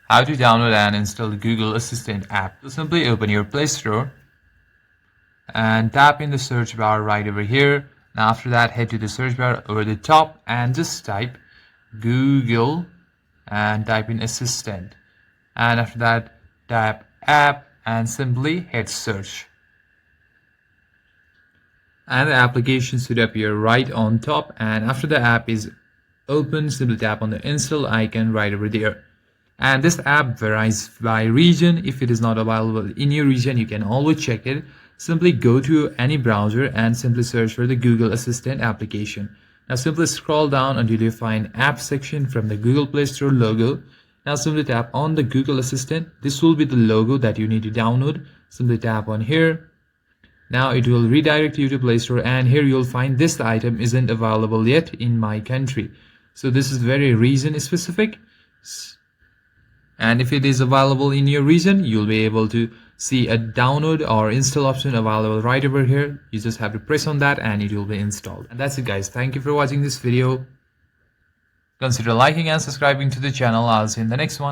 how to download and install the Google Assistant app. So simply open your Play Store and tap in the search bar right over here. Now after that, head to the search bar over the top and just type Google and type in Assistant. And after that, tap app and simply hit search. And the application should appear right on top, and after the app is open, simply tap on the install icon right over there. And this app varies by region. If it is not available in your region, you can always check it. Simply go to any browser and simply search for the Google Assistant application. Now simply scroll down until you find app section from the Google Play Store logo. Now simply tap on the Google Assistant. This will be the logo that you need to download. Simply tap on here. Now it will redirect you to Play Store, and here you'll find this item isn't available yet in my country. So this is very region specific. And if it is available in your region, you'll be able to see a download or install option available right over here. You just have to press on that and it will be installed. And that's it, guys. Thank you for watching this video. Consider liking and subscribing to the channel. I'll see you in the next one.